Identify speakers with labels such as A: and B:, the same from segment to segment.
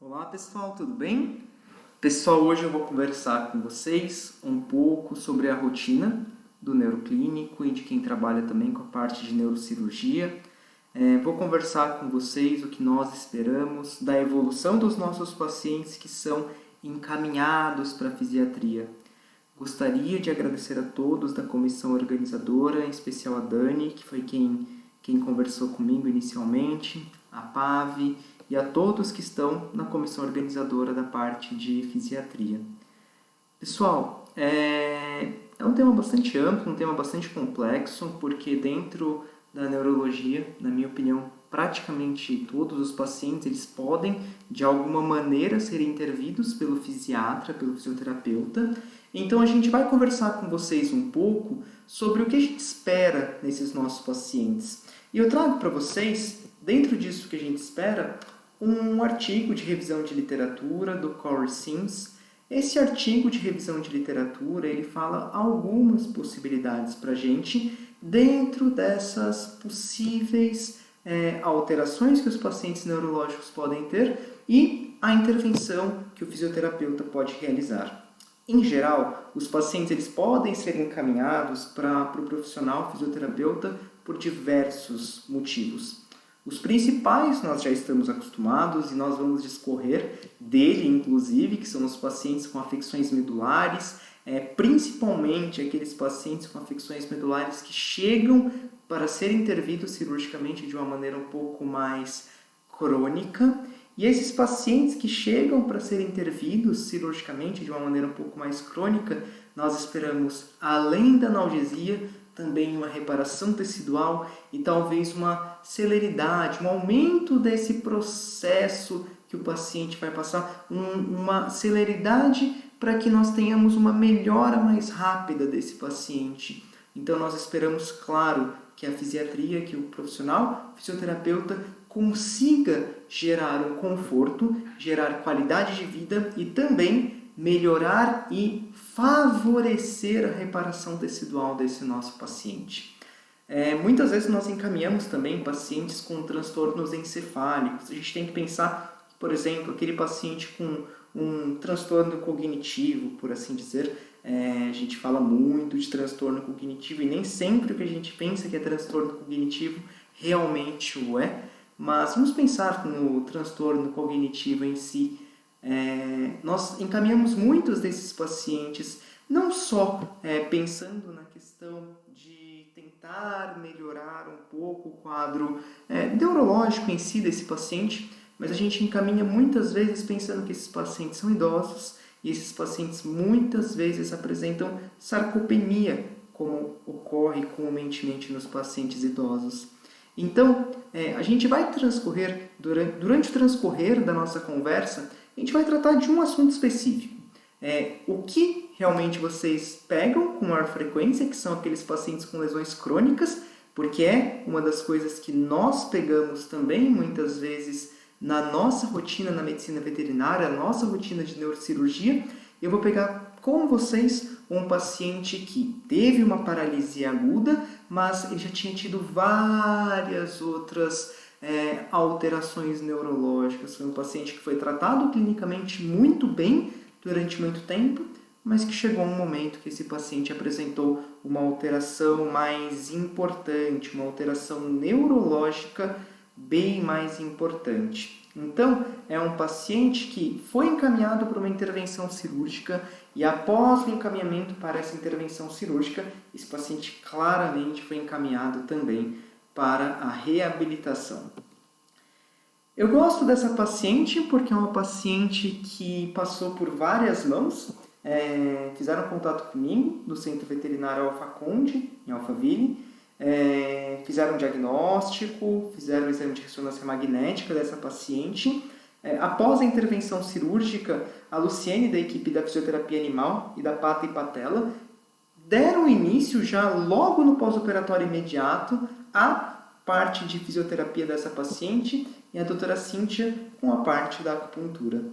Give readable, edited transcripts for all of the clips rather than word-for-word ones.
A: Olá pessoal, tudo bem? Pessoal, hoje eu vou conversar com vocês um pouco sobre a rotina do neuroclínico e de quem trabalha também com a parte de neurocirurgia. Vou conversar com vocês o que nós esperamos da evolução dos nossos pacientes que são encaminhados para a fisiatria. Gostaria de agradecer a todos da comissão organizadora, em especial a Dani, que foi quem conversou comigo inicialmente, a Pave e a todos que estão na comissão organizadora da parte de fisiatria. Pessoal, é um tema bastante amplo, um tema bastante complexo, porque dentro da neurologia, na minha opinião, praticamente todos os pacientes eles podem, de alguma maneira, ser intervidos pelo fisiatra, pelo fisioterapeuta. Então, a gente vai conversar com vocês um pouco sobre o que a gente espera nesses nossos pacientes. E eu trago para vocês, dentro disso que a gente espera, um artigo de revisão de literatura do Corey Sims. Esse artigo de revisão de literatura, ele fala algumas possibilidades para a gente dentro dessas possíveis alterações que os pacientes neurológicos podem ter e a intervenção que o fisioterapeuta pode realizar. Em geral, os pacientes eles podem ser encaminhados para o profissional fisioterapeuta por diversos motivos. Os principais nós já estamos acostumados e nós vamos discorrer dele, inclusive, que são os pacientes com afecções medulares, principalmente aqueles pacientes com afecções medulares que chegam para serem intervidos cirurgicamente de uma maneira um pouco mais crônica. E esses pacientes que chegam para serem intervidos cirurgicamente de uma maneira um pouco mais crônica, nós esperamos, além da analgesia, também uma reparação tecidual e talvez uma celeridade, um aumento desse processo que o paciente vai passar, uma celeridade para que nós tenhamos uma melhora mais rápida desse paciente. Então nós esperamos, claro, que a fisiatria, que o profissional, o fisioterapeuta, consiga gerar um conforto, gerar qualidade de vida e também melhorar e favorecer a reparação tecidual desse nosso paciente. Muitas vezes nós encaminhamos também pacientes com transtornos encefálicos. A gente tem que pensar, por exemplo, aquele paciente com um transtorno cognitivo, por assim dizer. A gente fala muito de transtorno cognitivo e nem sempre o que a gente pensa que é transtorno cognitivo realmente o é. Mas vamos pensar no transtorno cognitivo em si. Nós encaminhamos muitos desses pacientes não só pensando na questão de tentar melhorar um pouco o quadro neurológico em si desse paciente, mas a gente encaminha muitas vezes pensando que esses pacientes são idosos e esses pacientes muitas vezes apresentam sarcopenia, como ocorre comumente nos pacientes idosos. Então, a gente vai transcorrer, durante o transcorrer da nossa conversa, a gente vai tratar de um assunto específico. O que realmente vocês pegam com maior frequência, que são aqueles pacientes com lesões crônicas, porque é uma das coisas que nós pegamos também, muitas vezes, na nossa rotina na medicina veterinária, na nossa rotina de neurocirurgia. Eu vou pegar com vocês um paciente que teve uma paralisia aguda, mas ele já tinha tido várias outras alterações neurológicas. Foi um paciente que foi tratado clinicamente muito bem durante muito tempo, mas que chegou um momento que esse paciente apresentou uma alteração mais importante, uma alteração neurológica bem mais importante. Então, é um paciente que foi encaminhado para uma intervenção cirúrgica e após o encaminhamento para essa intervenção cirúrgica, esse paciente claramente foi encaminhado também para a reabilitação. Eu gosto dessa paciente porque é uma paciente que passou por várias mãos, fizeram contato comigo do Centro Veterinário Alpha Conde, em Alphaville, fizeram um diagnóstico, fizeram um exame de ressonância magnética dessa paciente. Após a intervenção cirúrgica, a Luciene, da equipe da fisioterapia animal e da pata e patela, deram início já logo no pós-operatório imediato à parte de fisioterapia dessa paciente e a doutora Cíntia com a parte da acupuntura.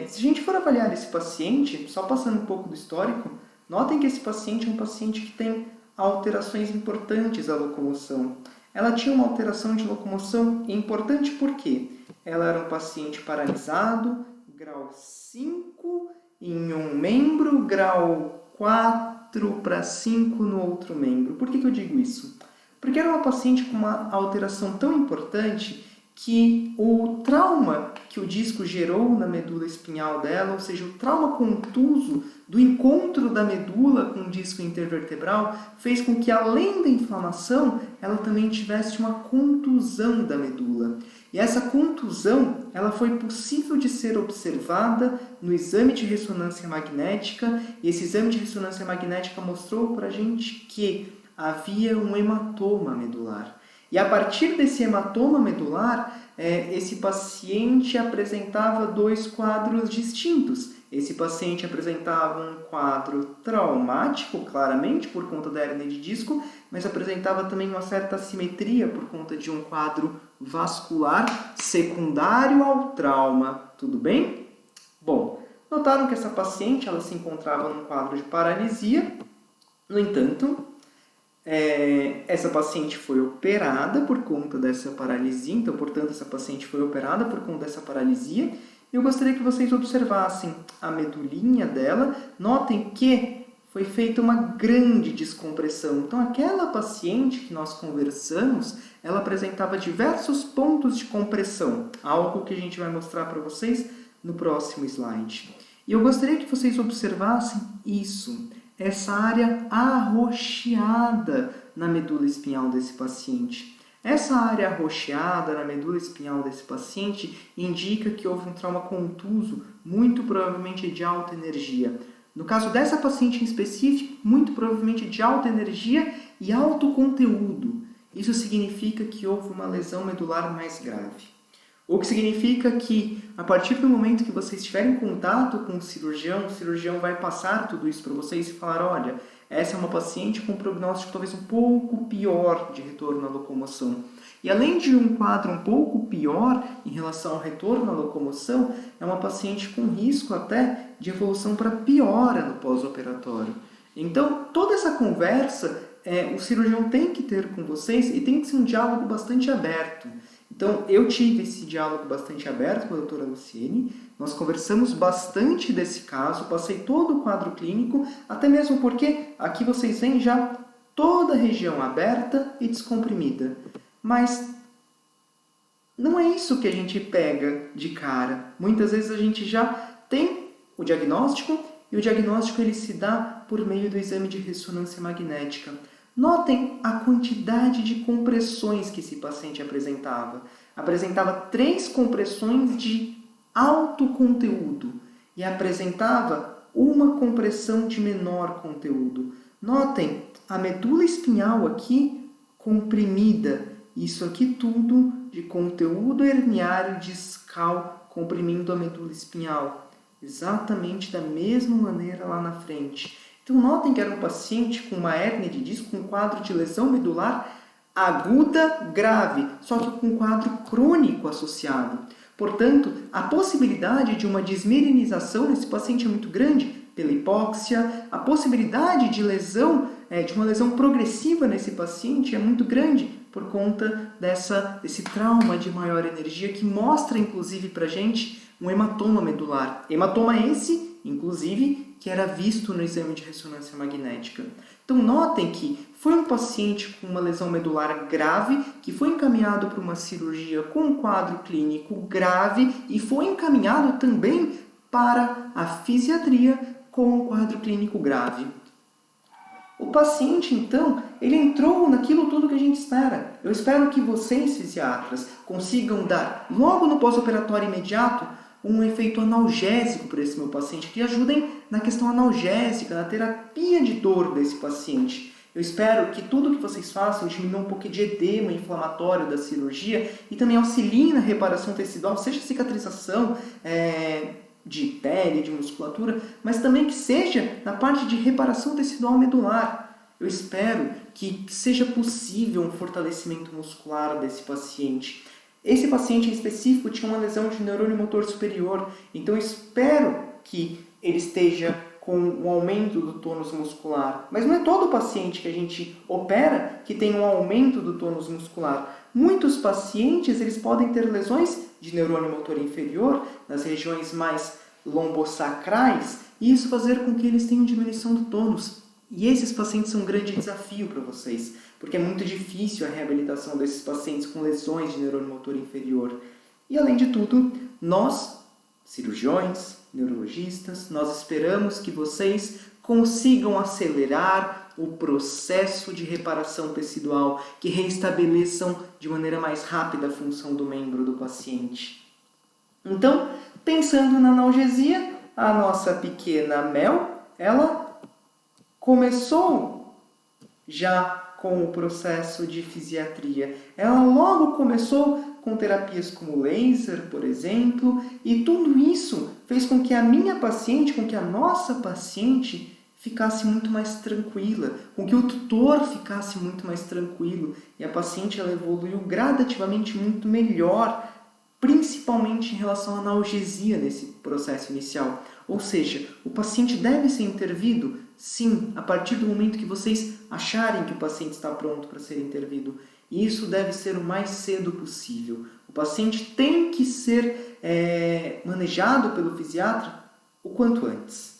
A: Se a gente for avaliar esse paciente, só passando um pouco do histórico, notem que esse paciente é um paciente que tem alterações importantes à locomoção. Ela tinha uma alteração de locomoção importante porque ela era um paciente paralisado, grau 5 em um membro, grau 4 para 5 no outro membro. Por que eu digo isso? Porque era uma paciente com uma alteração tão importante que o trauma que o disco gerou na medula espinhal dela, ou seja, o trauma contuso do encontro da medula com o disco intervertebral, fez com que, além da inflamação, ela também tivesse uma contusão da medula. E essa contusão, ela foi possível de ser observada no exame de ressonância magnética, e esse exame de ressonância magnética mostrou para a gente que havia um hematoma medular. E a partir desse hematoma medular, esse paciente apresentava dois quadros distintos. Esse paciente apresentava um quadro traumático, claramente, por conta da hérnia de disco, mas apresentava também uma certa assimetria por conta de um quadro vascular secundário ao trauma. Tudo bem? Bom, notaram que essa paciente ela se encontrava num quadro de paralisia. No entanto, essa paciente foi operada por conta dessa paralisia, então, portanto, essa paciente foi operada por conta dessa paralisia. Eu gostaria que vocês observassem a medulinha dela. Notem que foi feita uma grande descompressão. Então, aquela paciente que nós conversamos, ela apresentava diversos pontos de compressão, algo que a gente vai mostrar para vocês no próximo slide. E eu gostaria que vocês observassem isso. Essa área arroxeada na medula espinhal desse paciente. Essa área arroxeada na medula espinhal desse paciente indica que houve um trauma contuso, muito provavelmente de alta energia. No caso dessa paciente em específico, muito provavelmente de alta energia e alto conteúdo. Isso significa que houve uma lesão medular mais grave. O que significa que, a partir do momento que vocês estiverem em contato com o cirurgião vai passar tudo isso para vocês e falar, olha, essa é uma paciente com um prognóstico talvez um pouco pior de retorno à locomoção. E além de um quadro um pouco pior em relação ao retorno à locomoção, é uma paciente com risco até de evolução para piora no pós-operatório. Então, toda essa conversa, o cirurgião tem que ter com vocês e tem que ser um diálogo bastante aberto. Então, eu tive esse diálogo bastante aberto com a doutora Luciene, nós conversamos bastante desse caso, passei todo o quadro clínico, até mesmo porque aqui vocês veem já toda a região aberta e descomprimida. Mas não é isso que a gente pega de cara. Muitas vezes a gente já tem o diagnóstico e o diagnóstico ele se dá por meio do exame de ressonância magnética. Notem a quantidade de compressões que esse paciente apresentava. Apresentava 3 compressões de alto conteúdo e apresentava uma compressão de menor conteúdo. Notem a medula espinhal aqui comprimida. Isso aqui tudo de conteúdo herniário discal comprimindo a medula espinhal. Exatamente da mesma maneira lá na frente. Então, notem que era um paciente com uma hérnia de disco, com um quadro de lesão medular aguda grave, só que com um quadro crônico associado. Portanto, a possibilidade de uma desmirinização nesse paciente é muito grande pela hipóxia, a possibilidade de lesão, de uma lesão progressiva nesse paciente é muito grande por conta desse trauma de maior energia que mostra, inclusive, para a gente um hematoma medular. Hematoma esse, inclusive, que era visto no exame de ressonância magnética. Então, notem que foi um paciente com uma lesão medular grave, que foi encaminhado para uma cirurgia com um quadro clínico grave e foi encaminhado também para a fisiatria com um quadro clínico grave. O paciente, então, ele entrou naquilo tudo que a gente espera. Eu espero que vocês, fisiatras, consigam dar, logo no pós-operatório imediato, um efeito analgésico para esse meu paciente, que ajudem na questão analgésica, na terapia de dor desse paciente. Eu espero que tudo que vocês façam diminua um pouco de edema inflamatório da cirurgia e também auxiliem na reparação tecidual, seja cicatrização de pele, de musculatura, mas também que seja na parte de reparação tecidual medular. Eu espero que seja possível um fortalecimento muscular desse paciente. Esse paciente em específico tinha uma lesão de neurônio motor superior, então eu espero que ele esteja com um aumento do tônus muscular. Mas não é todo paciente que a gente opera que tem um aumento do tônus muscular. Muitos pacientes eles podem ter lesões de neurônio motor inferior nas regiões mais lombosacrais e isso fazer com que eles tenham diminuição do tônus. E esses pacientes são um grande desafio para vocês, porque é muito difícil a reabilitação desses pacientes com lesões de neurônio motor inferior. E além de tudo, nós, cirurgiões, neurologistas, nós esperamos que vocês consigam acelerar o processo de reparação tecidual, que reestabeleçam de maneira mais rápida a função do membro do paciente. Então, pensando na analgesia, a nossa pequena Mel, ela começou já com o processo de fisiatria. Ela logo começou com terapias como laser, por exemplo, e tudo isso fez com que a minha paciente, com que a nossa paciente ficasse muito mais tranquila, com que o tutor ficasse muito mais tranquilo, e a paciente ela evoluiu gradativamente muito melhor, principalmente em relação à analgesia nesse processo inicial. Ou seja, o paciente deve ser intervido, sim, a partir do momento que vocês acharem que o paciente está pronto para ser intervido. E isso deve ser o mais cedo possível. O paciente tem que ser manejado pelo fisiatra o quanto antes.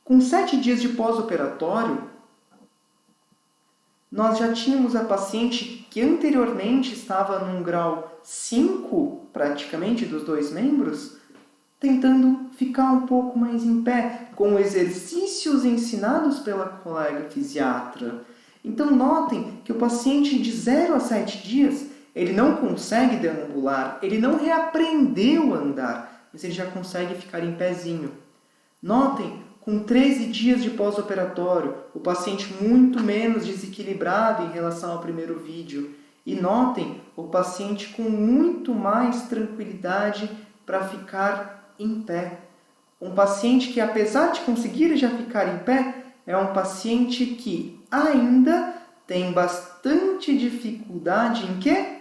A: Com 7 dias de pós-operatório, nós já tínhamos a paciente que anteriormente estava num grau 5, praticamente, dos 2 membros, tentando ficar um pouco mais em pé, com exercícios ensinados pela colega fisiatra. Então, notem que o paciente de 0 a 7 dias, ele não consegue deambular, ele não reaprendeu a andar, mas ele já consegue ficar em pezinho. Notem, com 13 dias de pós-operatório, o paciente muito menos desequilibrado em relação ao primeiro vídeo. E notem, o paciente com muito mais tranquilidade para ficar em pé. Um paciente que, apesar de conseguir já ficar em pé, é um paciente que ainda tem bastante dificuldade em quê?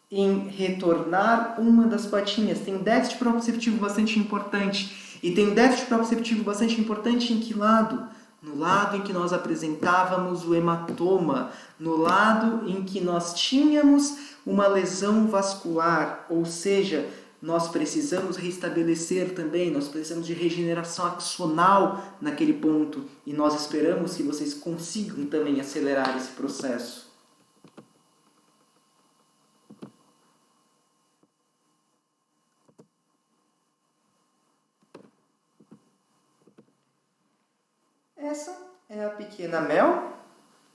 A: Em retornar uma das patinhas. Tem déficit proprioceptivo bastante importante. E tem déficit proprioceptivo bastante importante em que lado? No lado em que nós apresentávamos o hematoma, no lado em que nós tínhamos uma lesão vascular, ou seja, nós precisamos restabelecer também, nós precisamos de regeneração axonal naquele ponto, e nós esperamos que vocês consigam também acelerar esse processo. Essa é a pequena Mel,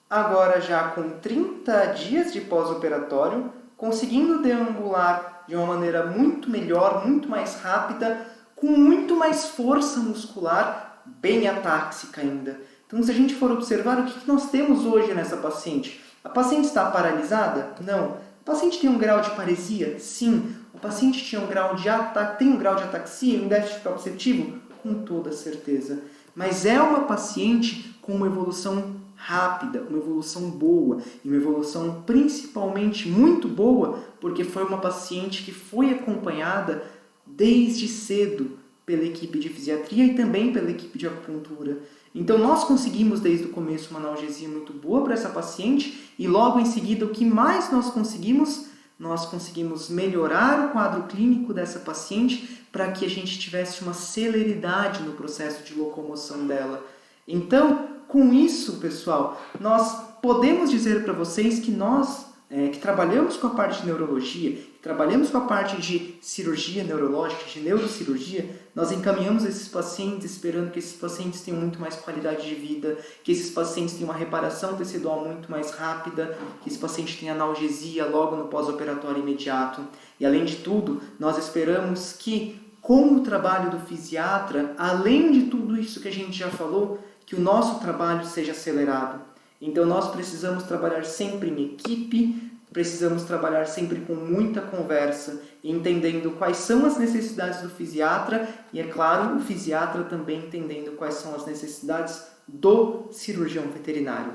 A: agora já com 30 dias de pós-operatório, conseguindo deambular de uma maneira muito melhor, muito mais rápida, com muito mais força muscular, bem atáxica ainda. Então, se a gente for observar, o que nós temos hoje nessa paciente? A paciente está paralisada? Não. A paciente tem um grau de paresia? Sim. O paciente tem um grau de ataxia, um déficit proprioceptivo? Com toda certeza. Mas é uma paciente com uma evolução rápida, uma evolução boa, e uma evolução principalmente muito boa, porque foi uma paciente que foi acompanhada desde cedo pela equipe de fisiatria e também pela equipe de acupuntura. Então nós conseguimos desde o começo uma analgesia muito boa para essa paciente, e logo em seguida o que mais nós conseguimos melhorar o quadro clínico dessa paciente para que a gente tivesse uma celeridade no processo de locomoção dela. Então, com isso, pessoal, nós podemos dizer para vocês que nós, que trabalhamos com a parte de neurologia, que trabalhamos com a parte de cirurgia neurológica, de neurocirurgia, nós encaminhamos esses pacientes esperando que esses pacientes tenham muito mais qualidade de vida, que esses pacientes tenham uma reparação tecidual muito mais rápida, que esse paciente tenha analgesia logo no pós-operatório imediato. E além de tudo, nós esperamos que, com o trabalho do fisiatra, além de tudo isso que a gente já falou, que o nosso trabalho seja acelerado. Então nós precisamos trabalhar sempre em equipe, precisamos trabalhar sempre com muita conversa, entendendo quais são as necessidades do fisiatra e, é claro, o fisiatra também entendendo quais são as necessidades do cirurgião veterinário.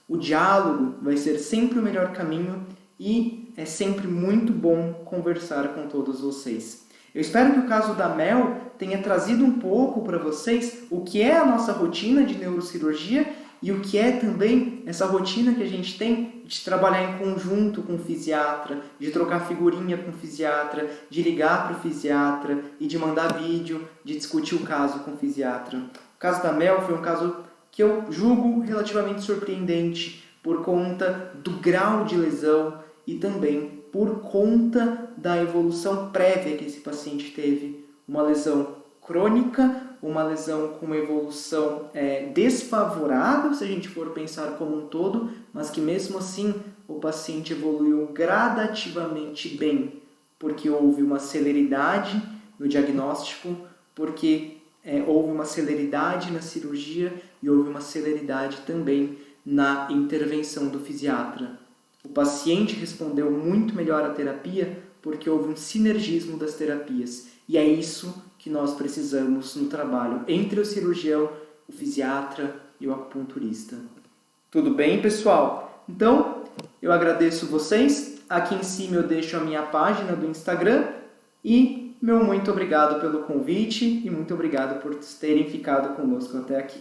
A: O diálogo vai ser sempre o melhor caminho e é sempre muito bom conversar com todos vocês. Eu espero que o caso da Mel tenha trazido um pouco para vocês o que é a nossa rotina de neurocirurgia e o que é também essa rotina que a gente tem de trabalhar em conjunto com o fisiatra, de trocar figurinha com o fisiatra, de ligar para o fisiatra e de mandar vídeo, de discutir o caso com o fisiatra. O caso da Mel foi um caso que eu julgo relativamente surpreendente por conta do grau de lesão e também por conta da evolução prévia que esse paciente teve. Uma lesão crônica, uma lesão com uma evolução desfavorável, se a gente for pensar como um todo, mas que mesmo assim o paciente evoluiu gradativamente bem, porque houve uma celeridade no diagnóstico, porque houve uma celeridade na cirurgia e houve uma celeridade também na intervenção do fisiatra. O paciente respondeu muito melhor à terapia porque houve um sinergismo das terapias. E é isso que nós precisamos no trabalho entre o cirurgião, o fisiatra e o acupunturista. Tudo bem, pessoal? Então, eu agradeço vocês. Aqui em cima eu deixo a minha página do Instagram e meu muito obrigado pelo convite e muito obrigado por terem ficado conosco até aqui.